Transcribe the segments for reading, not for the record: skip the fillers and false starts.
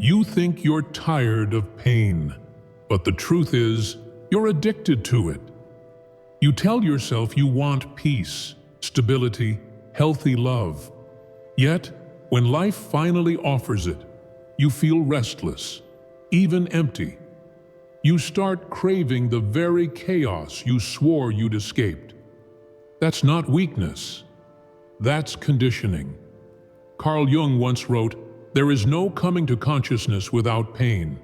You think you're tired of pain, but the truth is, you're addicted to it. You tell yourself you want peace, stability, healthy love. Yet, when life finally offers it, you feel restless, even empty. You start craving the very chaos you swore you'd escaped. That's not weakness. That's conditioning. Carl Jung once wrote, "There is no coming to consciousness without pain."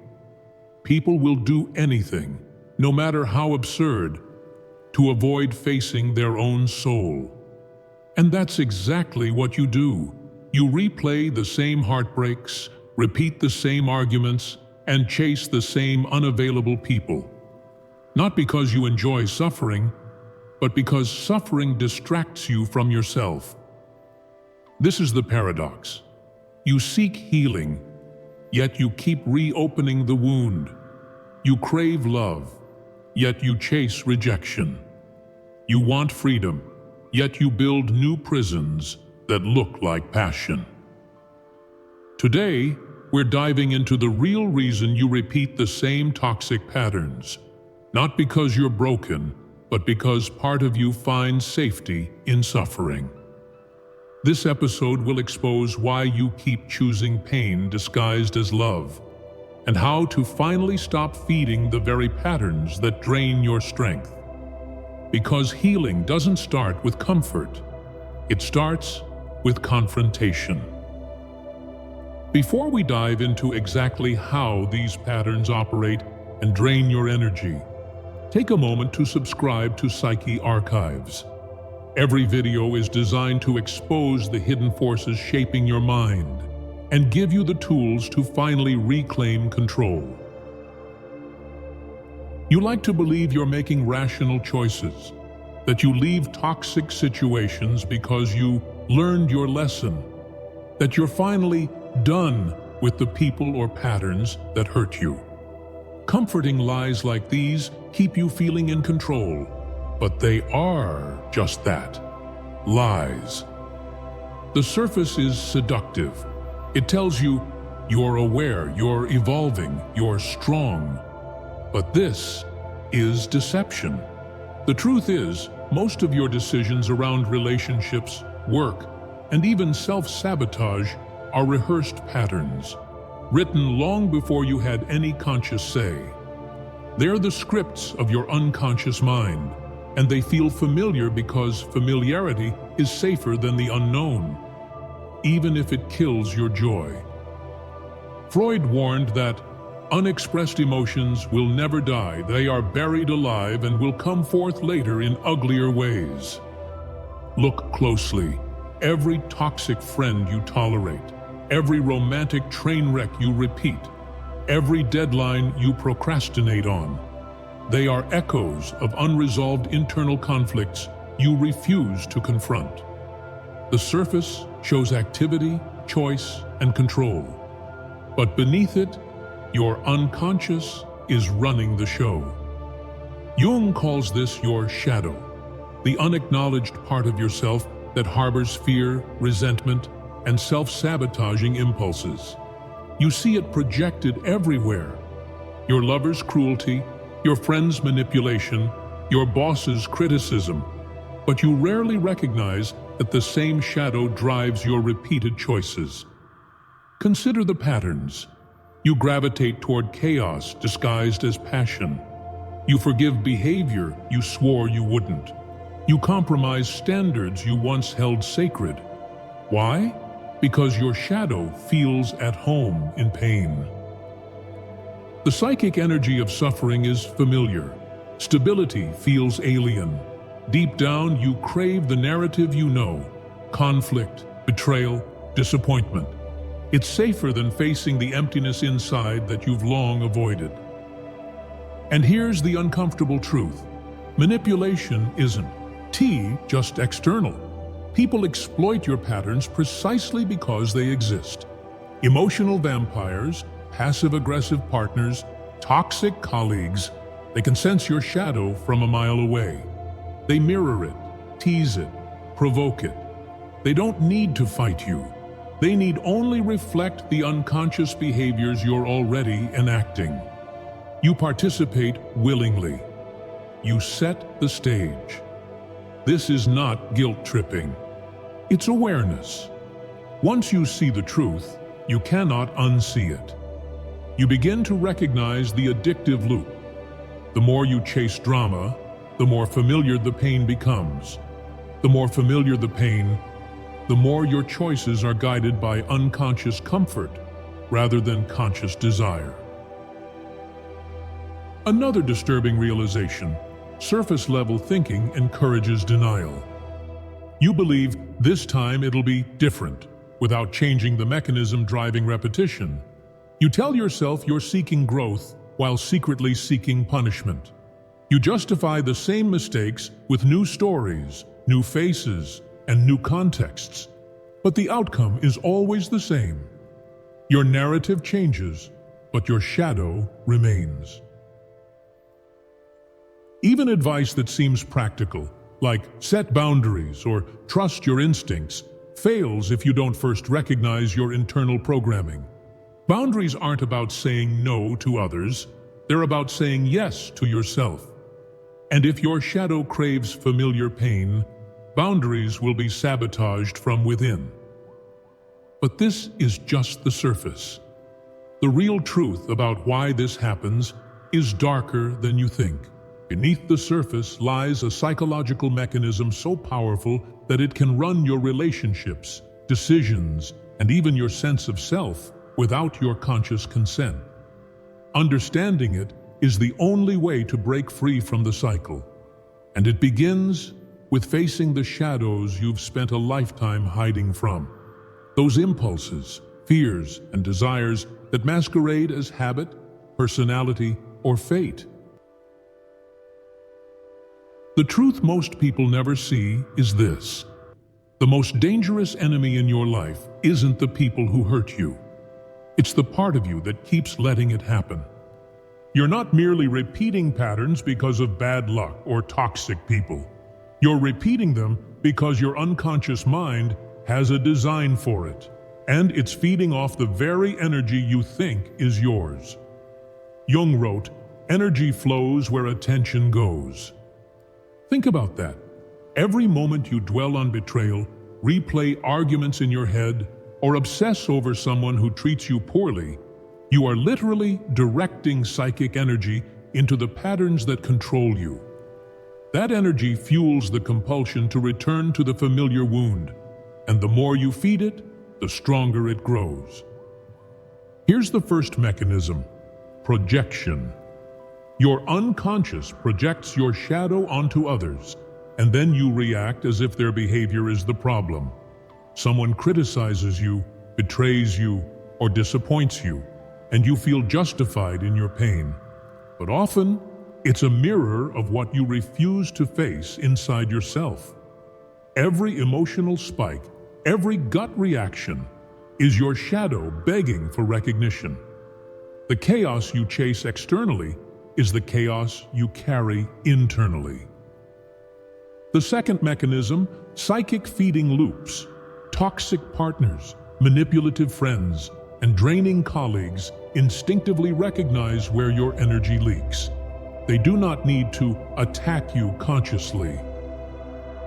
People will do anything, no matter how absurd, to avoid facing their own soul. And that's exactly what you do. You replay the same heartbreaks, repeat the same arguments, and chase the same unavailable people. Not because you enjoy suffering, but because suffering distracts you from yourself. This is the paradox. You seek healing, yet you keep reopening the wound. You crave love, yet you chase rejection. You want freedom, yet you build new prisons that look like passion. Today, we're diving into the real reason you repeat the same toxic patterns. Not because you're broken, but because part of you finds safety in suffering. This episode will expose why you keep choosing pain disguised as love, and how to finally stop feeding the very patterns that drain your strength. Because healing doesn't start with comfort, it starts with confrontation. Before we dive into exactly how these patterns operate and drain your energy, take a moment to subscribe to Psyche Archives. Every video is designed to expose the hidden forces shaping your mind and give you the tools to finally reclaim control. You like to believe you're making rational choices, that you leave toxic situations because you learned your lesson, that you're finally done with the people or patterns that hurt you. Comforting lies like these keep you feeling in control, but they are just that, lies. The surface is seductive. It tells you you're aware, you're evolving, you're strong. But this is deception. The truth is, most of your decisions around relationships, work, and even self-sabotage are rehearsed patterns, written long before you had any conscious say. They're the scripts of your unconscious mind, and they feel familiar because familiarity is safer than the unknown, even if it kills your joy. Freud warned that unexpressed emotions will never die. They are buried alive and will come forth later in uglier ways. Look closely. Every toxic friend you tolerate, every romantic train wreck you repeat, every deadline you procrastinate on, they are echoes of unresolved internal conflicts you refuse to confront. The surface shows activity, choice, and control. But beneath it, your unconscious is running the show. Jung calls this your shadow, the unacknowledged part of yourself that harbors fear, resentment, and self-sabotaging impulses. You see it projected everywhere. Your lover's cruelty, your friend's manipulation, your boss's criticism. But you rarely recognize that the same shadow drives your repeated choices. Consider the patterns. You gravitate toward chaos disguised as passion. You forgive behavior you swore you wouldn't. You compromise standards you once held sacred. Why? Because your shadow feels at home in pain. The psychic energy of suffering is familiar. Stability feels alien. Deep down, you crave the narrative you know: conflict, betrayal, disappointment. It's safer than facing the emptiness inside that you've long avoided. And here's the uncomfortable truth. Manipulation isn't just external. People exploit your patterns precisely because they exist. Emotional vampires, passive-aggressive partners, toxic colleagues, they can sense your shadow from a mile away. They mirror it, tease it, provoke it. They don't need to fight you. They need only reflect the unconscious behaviors you're already enacting. You participate willingly. You set the stage. This is not guilt-tripping. It's awareness. Once you see the truth, you cannot unsee it. You begin to recognize the addictive loop. The more you chase drama, the more familiar the pain becomes. The more familiar the pain, the more your choices are guided by unconscious comfort rather than conscious desire. Another disturbing realization: surface-level thinking encourages denial. You believe this time it'll be different, without changing the mechanism driving repetition. You tell yourself you're seeking growth while secretly seeking punishment. You justify the same mistakes with new stories, new faces, and new contexts. But the outcome is always the same. Your narrative changes, but your shadow remains. Even advice that seems practical, like set boundaries or trust your instincts, fails if you don't first recognize your internal programming. Boundaries aren't about saying no to others, they're about saying yes to yourself. And if your shadow craves familiar pain, boundaries will be sabotaged from within. But this is just the surface. The real truth about why this happens is darker than you think. Beneath the surface lies a psychological mechanism so powerful that it can run your relationships, decisions, and even your sense of self without your conscious consent. Understanding it is the only way to break free from the cycle. And it begins with facing the shadows you've spent a lifetime hiding from. Those impulses, fears, and desires that masquerade as habit, personality, or fate. The truth most people never see is this: the most dangerous enemy in your life isn't the people who hurt you. It's the part of you that keeps letting it happen. You're not merely repeating patterns because of bad luck or toxic people. You're repeating them because your unconscious mind has a design for it, and it's feeding off the very energy you think is yours. Jung wrote, "Energy flows where attention goes." Think about that. Every moment you dwell on betrayal, replay arguments in your head, or obsess over someone who treats you poorly, you are literally directing psychic energy into the patterns that control you. That energy fuels the compulsion to return to the familiar wound, and the more you feed it, the stronger it grows. Here's the first mechanism: projection. Your unconscious projects your shadow onto others, and then you react as if their behavior is the problem. Someone criticizes you, betrays you, or disappoints you, and you feel justified in your pain. But often, it's a mirror of what you refuse to face inside yourself. Every emotional spike, every gut reaction, is your shadow begging for recognition. The chaos you chase externally is the chaos you carry internally. The second mechanism: psychic feeding loops. Toxic partners, manipulative friends, and draining colleagues instinctively recognize where your energy leaks. They do not need to attack you consciously.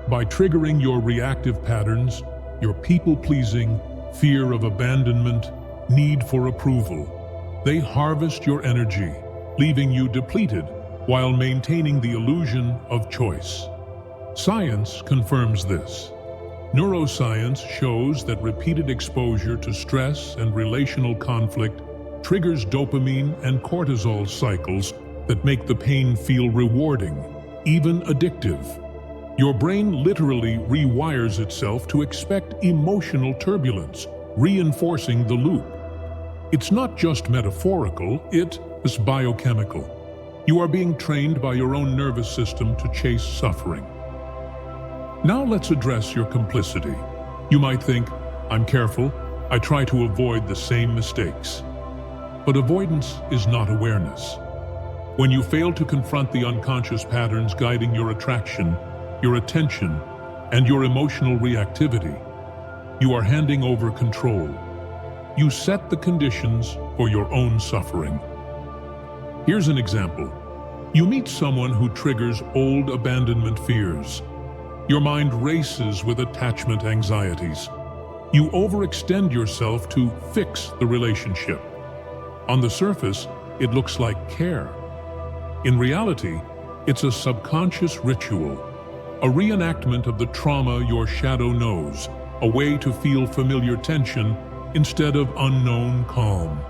By triggering your reactive patterns, your people-pleasing, fear of abandonment, need for approval, they harvest your energy, leaving you depleted while maintaining the illusion of choice. Science confirms this. Neuroscience shows that repeated exposure to stress and relational conflict triggers dopamine and cortisol cycles that make the pain feel rewarding, even addictive. Your brain literally rewires itself to expect emotional turbulence, reinforcing the loop. It's not just metaphorical, it is biochemical. You are being trained by your own nervous system to chase suffering. Now let's address your complicity. You might think, I'm careful, I try to avoid the same mistakes. But avoidance is not awareness. When you fail to confront the unconscious patterns guiding your attraction, your attention, and your emotional reactivity, you are handing over control. You set the conditions for your own suffering. Here's an example. You meet someone who triggers old abandonment fears. Your mind races with attachment anxieties. You overextend yourself to fix the relationship. On the surface, it looks like care. In reality, it's a subconscious ritual, a reenactment of the trauma your shadow knows, a way to feel familiar tension instead of unknown calm.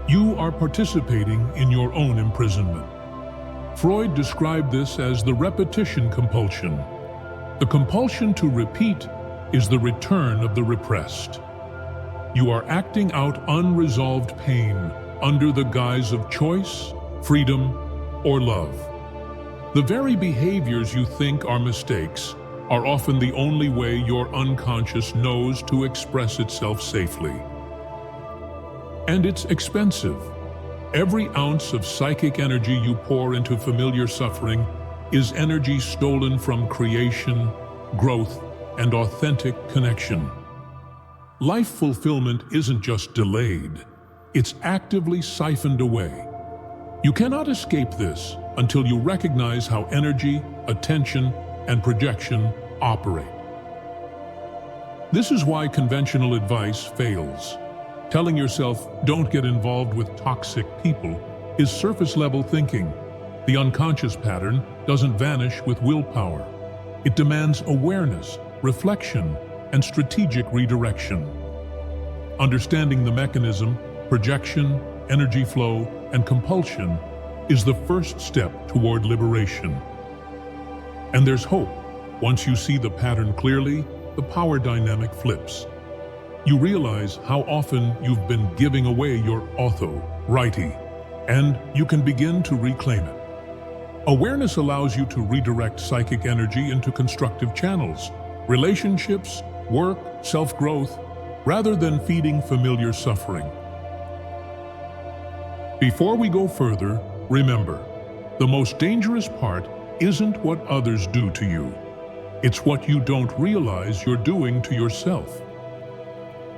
You are participating in your own imprisonment. Freud described this as the repetition compulsion. The compulsion to repeat is the return of the repressed. You are acting out unresolved pain under the guise of choice, freedom, or love. The very behaviors you think are mistakes are often the only way your unconscious knows to express itself safely. And it's expensive. Every ounce of psychic energy you pour into familiar suffering is energy stolen from creation, growth, and authentic connection. Life fulfillment isn't just delayed, it's actively siphoned away. You cannot escape this until you recognize how energy, attention, and projection operate. This is why conventional advice fails. Telling yourself, "Don't get involved with toxic people," is surface-level thinking. The unconscious pattern doesn't vanish with willpower. It demands awareness, reflection, and strategic redirection. Understanding the mechanism, projection, energy flow, and compulsion is the first step toward liberation. And there's hope. Once you see the pattern clearly, the power dynamic flips. You realize how often you've been giving away your authority, and you can begin to reclaim it. Awareness allows you to redirect psychic energy into constructive channels, relationships, work, self-growth, rather than feeding familiar suffering. Before we go further, remember, the most dangerous part isn't what others do to you. It's what you don't realize you're doing to yourself.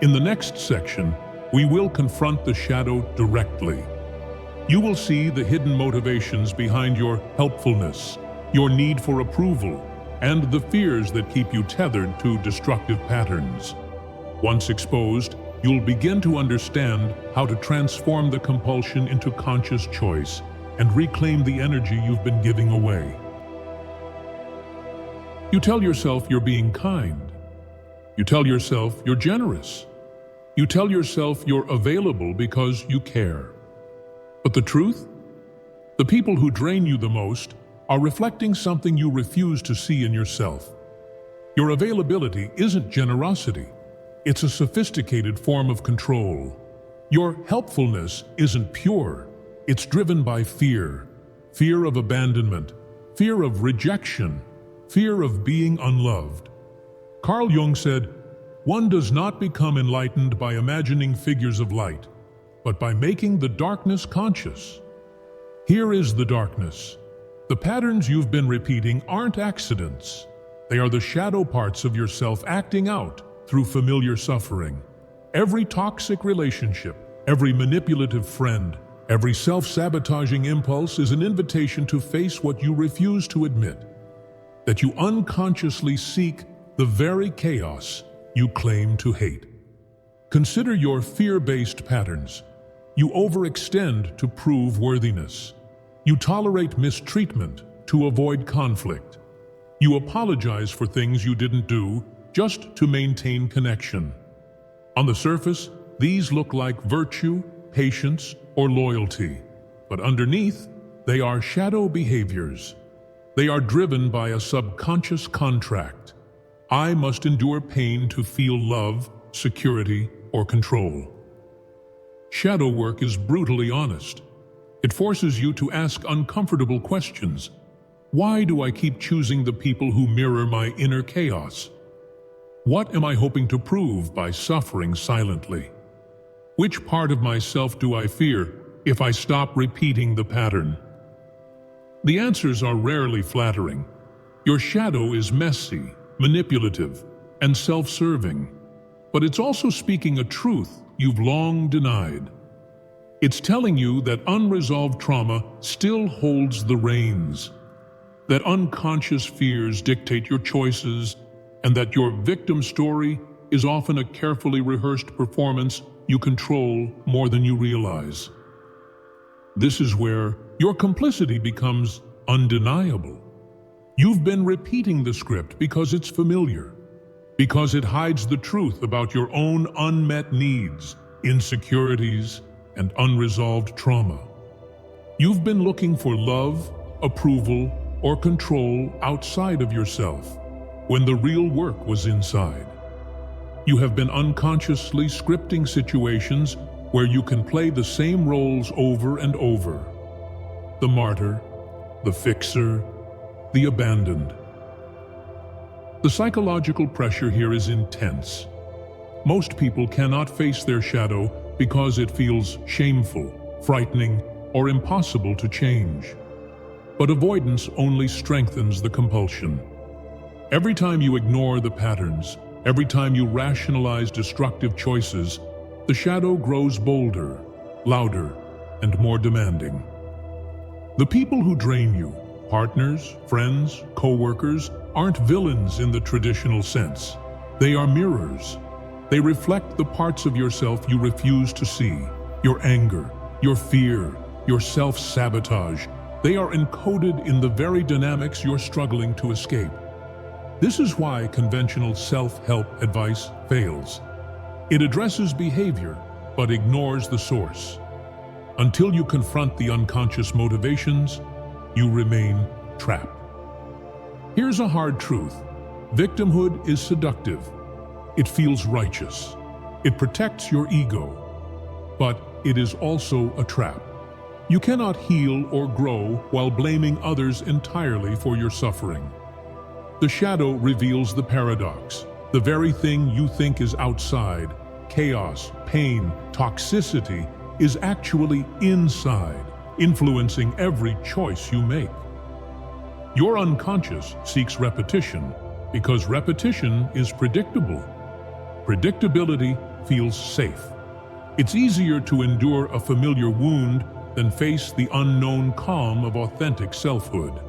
In the next section, we will confront the shadow directly. You will see the hidden motivations behind your helpfulness, your need for approval, and the fears that keep you tethered to destructive patterns. Once exposed, you'll begin to understand how to transform the compulsion into conscious choice and reclaim the energy you've been giving away. You tell yourself you're being kind. You tell yourself you're generous. You tell yourself you're available because you care. But the truth? The people who drain you the most are reflecting something you refuse to see in yourself. Your availability isn't generosity. It's a sophisticated form of control. Your helpfulness isn't pure. It's driven by fear. Fear of abandonment, fear of rejection, fear of being unloved. Carl Jung said, "One does not become enlightened by imagining figures of light, but by making the darkness conscious." Here is the darkness. The patterns you've been repeating aren't accidents. They are the shadow parts of yourself acting out through familiar suffering. Every toxic relationship, every manipulative friend, every self-sabotaging impulse is an invitation to face what you refuse to admit, that you unconsciously seek the very chaos you claim to hate. Consider your fear-based patterns. You overextend to prove worthiness. You tolerate mistreatment to avoid conflict. You apologize for things you didn't do just to maintain connection. On the surface, these look like virtue, patience, or loyalty, but underneath, they are shadow behaviors. They are driven by a subconscious contract. I must endure pain to feel love, security, or control. Shadow work is brutally honest. It forces you to ask uncomfortable questions. Why do I keep choosing the people who mirror my inner chaos? What am I hoping to prove by suffering silently? Which part of myself do I fear if I stop repeating the pattern? The answers are rarely flattering. Your shadow is messy, manipulative, and self-serving. but it's also speaking a truth you've long denied. It's telling you that unresolved trauma still holds the reins, that unconscious fears dictate your choices, and that your victim story is often a carefully rehearsed performance you control more than you realize. This is where your complicity becomes undeniable. You've been repeating the script because it's familiar, because it hides the truth about your own unmet needs, insecurities, and unresolved trauma. You've been looking for love, approval, or control outside of yourself, when the real work was inside. You have been unconsciously scripting situations where you can play the same roles over and over. The martyr, the fixer, the abandoned. The psychological pressure here is intense. Most people cannot face their shadow because it feels shameful, frightening, or impossible to change. But avoidance only strengthens the compulsion. Every time you ignore the patterns, every time you rationalize destructive choices, the shadow grows bolder, louder, and more demanding. The people who drain you, partners, friends, co-workers, aren't villains in the traditional sense. They are mirrors. They reflect the parts of yourself you refuse to see, your anger, your fear, your self-sabotage. They are encoded in the very dynamics you're struggling to escape. This is why conventional self-help advice fails. It addresses behavior, but ignores the source. Until you confront the unconscious motivations, you remain trapped. Here's a hard truth. Victimhood is seductive. It feels righteous. It protects your ego. But it is also a trap. You cannot heal or grow while blaming others entirely for your suffering. The shadow reveals the paradox. The very thing you think is outside, chaos, pain, toxicity, is actually inside, influencing every choice you make. Your unconscious seeks repetition because repetition is predictable. Predictability feels safe. It's easier to endure a familiar wound than face the unknown calm of authentic selfhood.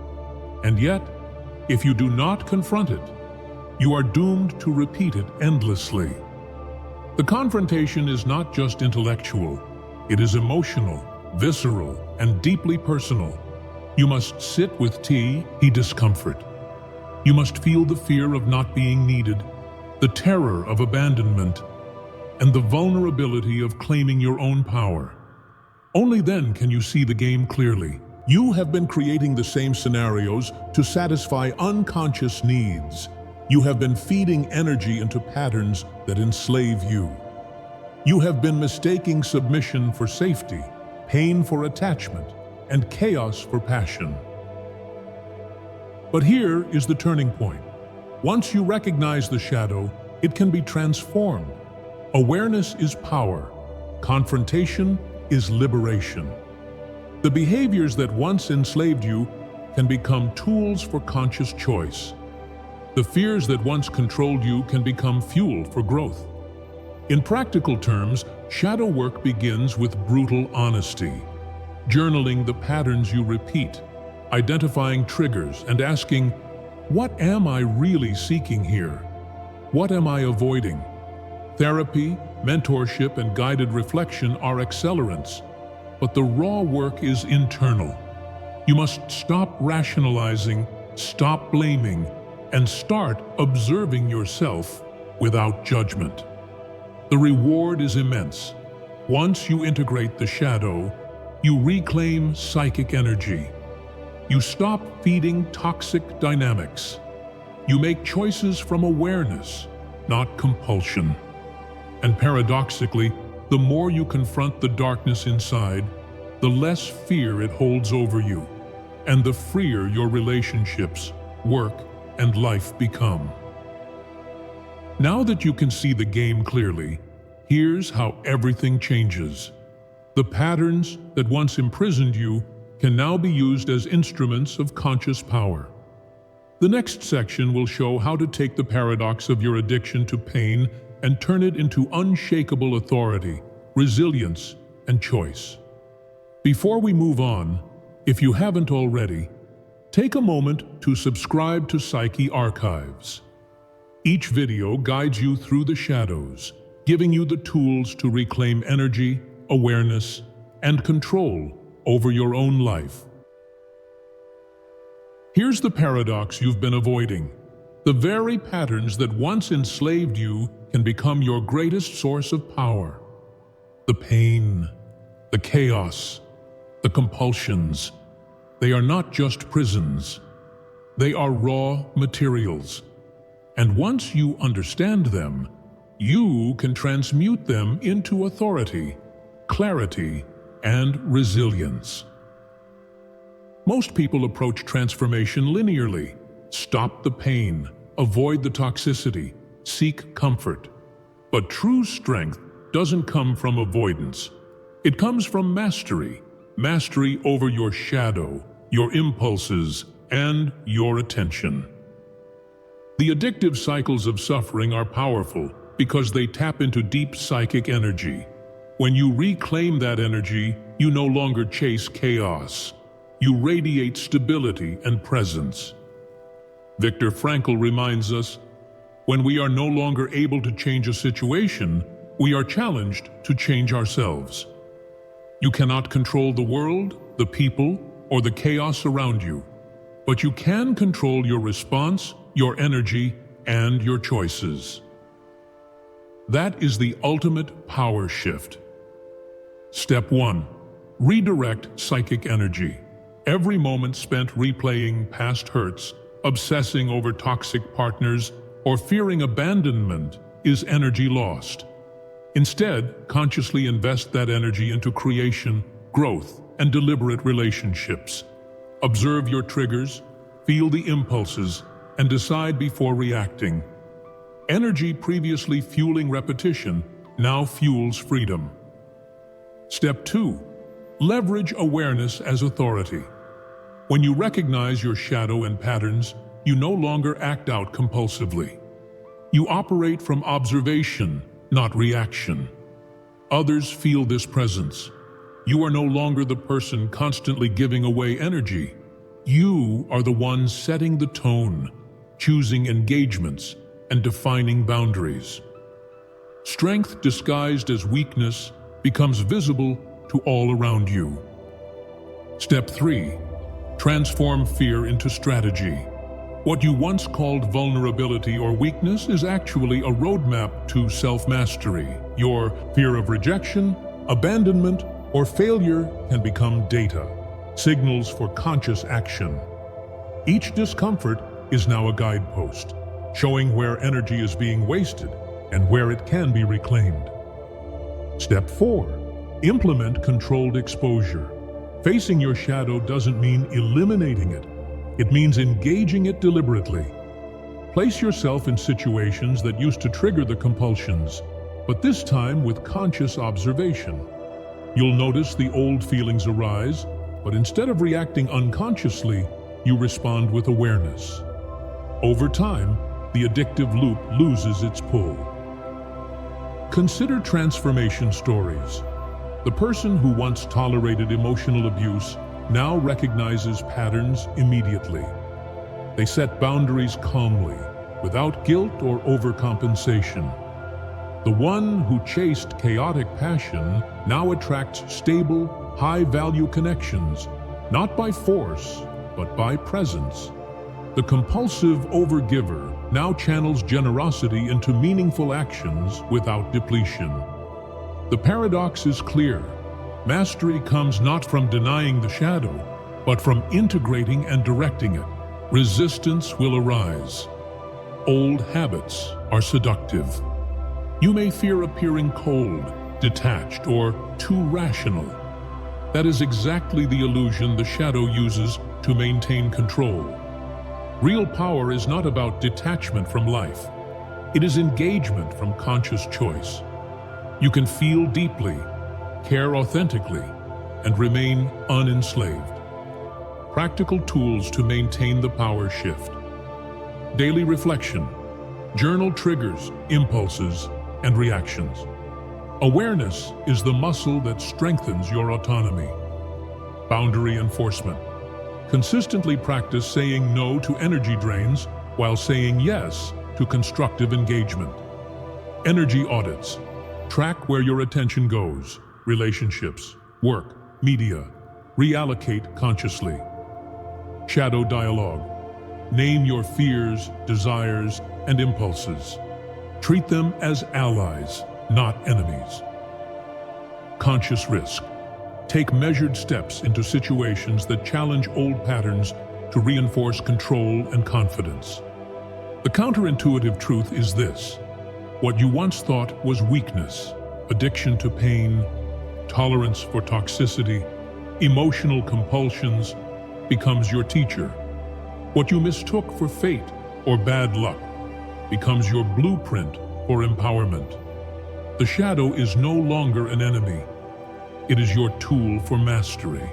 And yet, if you do not confront it, you are doomed to repeat it endlessly. The confrontation is not just intellectual, it is emotional, visceral, and deeply personal. You must sit with discomfort. You must feel the fear of not being needed, the terror of abandonment, and the vulnerability of claiming your own power. Only then can you see the game clearly. You have been creating the same scenarios to satisfy unconscious needs. You have been feeding energy into patterns that enslave you. You have been mistaking submission for safety, pain for attachment, and chaos for passion. But here is the turning point. Once you recognize the shadow, it can be transformed. Awareness is power. Confrontation is liberation. The behaviors that once enslaved you can become tools for conscious choice. The fears that once controlled you can become fuel for growth. In practical terms, shadow work begins with brutal honesty. Journaling the patterns you repeat, identifying triggers, and asking, what am I really seeking here? What am I avoiding? Therapy, mentorship, and guided reflection are accelerants, but the raw work is internal. You must stop rationalizing, stop blaming, and start observing yourself without judgment. The reward is immense. Once you integrate the shadow, you reclaim psychic energy. You stop feeding toxic dynamics. You make choices from awareness, not compulsion. And paradoxically, the more you confront the darkness inside, the less fear it holds over you, and the freer your relationships, work, and life become. Now that you can see the game clearly, here's how everything changes. The patterns that once imprisoned you can now be used as instruments of conscious power. The next section will show how to take the paradox of your addiction to pain and turn it into unshakable authority, resilience, and choice. Before we move on, if you haven't already, take a moment to subscribe to Psyche Archives. Each video guides you through the shadows, giving you the tools to reclaim energy, awareness, and control over your own life. Here's the paradox you've been avoiding. The very patterns that once enslaved you can become your greatest source of power. The pain, the chaos, the compulsions, they are not just prisons. They are raw materials. And once you understand them, you can transmute them into authority, clarity, and resilience. Most people approach transformation linearly. Stop the pain, avoid the toxicity, seek comfort. But true strength doesn't come from avoidance. It comes from mastery over your shadow, your impulses, and your attention. The addictive cycles of suffering are powerful because they tap into deep psychic energy. When you reclaim that energy, you no longer chase chaos. You radiate stability and presence. Viktor Frankl reminds us, when we are no longer able to change a situation, we are challenged to change ourselves. You cannot control the world, the people, or the chaos around you, but you can control your response, your energy, and your choices. That is the ultimate power shift. Step 1. Redirect psychic energy. Every moment spent replaying past hurts, obsessing over toxic partners, or fearing abandonment is energy lost. Instead, consciously invest that energy into creation, growth, and deliberate relationships. Observe your triggers, feel the impulses, and decide before reacting. Energy previously fueling repetition now fuels freedom. Step 2. Leverage awareness as authority. When you recognize your shadow and patterns, you no longer act out compulsively. You operate from observation, not reaction. Others feel this presence. You are no longer the person constantly giving away energy. You are the one setting the tone, choosing engagements, and defining boundaries. Strength disguised as weakness becomes visible to all around you. Step 3. Transform fear into strategy. What you once called vulnerability or weakness is actually a roadmap to self-mastery. Your fear of rejection, abandonment, or failure can become data, signals for conscious action. Each discomfort is now a guidepost, showing where energy is being wasted and where it can be reclaimed. Step 4. Implement controlled exposure. Facing your shadow doesn't mean eliminating it. It means engaging it deliberately. Place yourself in situations that used to trigger the compulsions, but this time with conscious observation. You'll notice the old feelings arise, but instead of reacting unconsciously, you respond with awareness. Over time, the addictive loop loses its pull. Consider transformation stories. The person who once tolerated emotional abuse now recognizes patterns immediately. They set boundaries calmly, without guilt or overcompensation. The one who chased chaotic passion now attracts stable, high-value connections, not by force, but by presence. The compulsive overgiver now channels generosity into meaningful actions without depletion. The paradox is clear. Mastery comes not from denying the shadow, but from integrating and directing it. Resistance will arise. Old habits are seductive. You may fear appearing cold, detached, or too rational. That is exactly the illusion the shadow uses to maintain control. Real power is not about detachment from life. It is engagement from conscious choice. You can feel deeply, care authentically, and remain unenslaved. Practical tools to maintain the power shift. Daily reflection. Journal triggers, impulses, and reactions. Awareness is the muscle that strengthens your autonomy. Boundary enforcement. Consistently practice saying no to energy drains while saying yes to constructive engagement. Energy audits. Track where your attention goes: relationships, work, media. Reallocate consciously. Shadow dialogue. Name your fears, desires, and impulses. Treat them as allies, not enemies. Conscious risk. Take measured steps into situations that challenge old patterns to reinforce control and confidence. The counterintuitive truth is this: what you once thought was weakness, addiction to pain, tolerance for toxicity, emotional compulsions, becomes your teacher. What you mistook for fate or bad luck becomes your blueprint for empowerment. The shadow is no longer an enemy. It is your tool for mastery.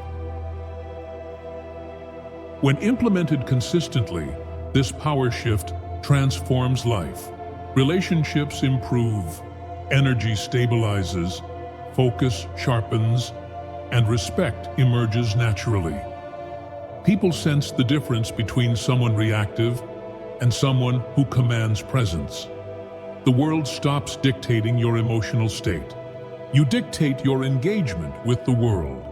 When implemented consistently, this power shift transforms life. Relationships improve, energy stabilizes, focus sharpens, and respect emerges naturally. People sense the difference between someone reactive and someone who commands presence. The world stops dictating your emotional state. You dictate your engagement with the world.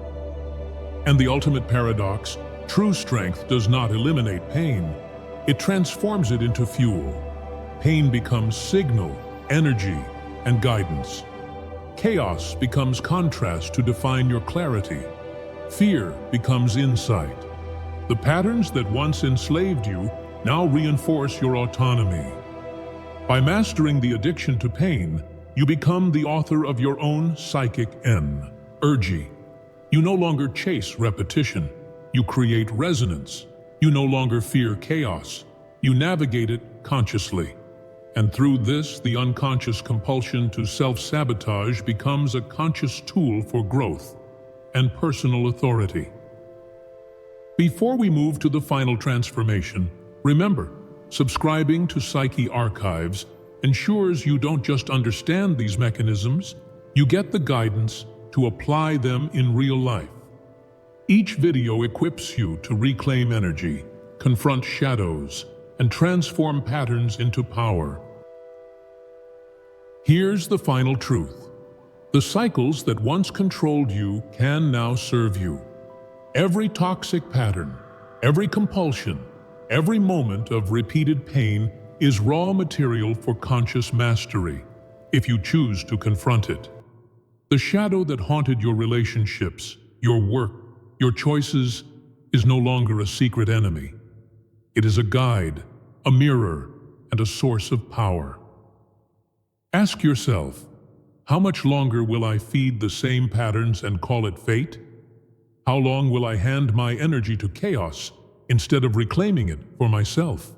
And the ultimate paradox: true strength does not eliminate pain. It transforms it into fuel. Pain becomes signal, energy, and guidance. Chaos becomes contrast to define your clarity. Fear becomes insight. The patterns that once enslaved you now reinforce your autonomy. By mastering the addiction to pain, you become the author of your own psychic energy. You no longer chase repetition. You create resonance. You no longer fear chaos. You navigate it consciously. And through this, the unconscious compulsion to self-sabotage becomes a conscious tool for growth and personal authority. Before we move to the final transformation, remember, subscribing to Psyche Archives ensures you don't just understand these mechanisms, you get the guidance to apply them in real life. Each video equips you to reclaim energy, confront shadows, and transform patterns into power. Here's the final truth. The cycles that once controlled you can now serve you. Every toxic pattern, every compulsion, every moment of repeated pain is raw material for conscious mastery, if you choose to confront it. The shadow that haunted your relationships, your work, your choices, is no longer a secret enemy. It is a guide, a mirror, and a source of power. Ask yourself, how much longer will I feed the same patterns and call it fate? How long will I hand my energy to chaos instead of reclaiming it for myself?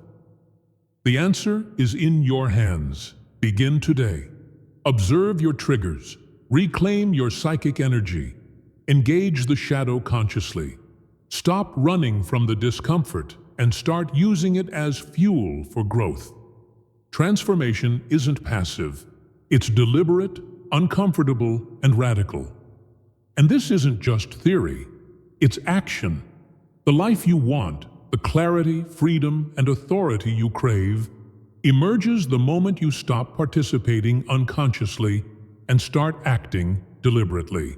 The answer is in your hands. Begin today. Observe your triggers. Reclaim your psychic energy. Engage the shadow consciously. Stop running from the discomfort and start using it as fuel for growth. Transformation isn't passive. It's deliberate, uncomfortable, and radical. And this isn't just theory. It's action. The life you want, the clarity, freedom, and authority you crave, emerges the moment you stop participating unconsciously and start acting deliberately.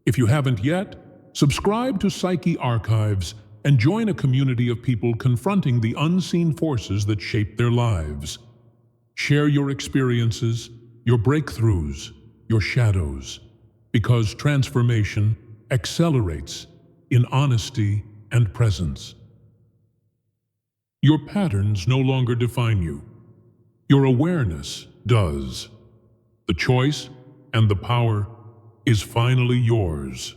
If you haven't yet, subscribe to Psyche Archives and join a community of people confronting the unseen forces that shape their lives. Share your experiences, your breakthroughs, your shadows, because transformation accelerates in honesty and presence. Your patterns no longer define you. Your awareness does. The choice and the power is finally yours.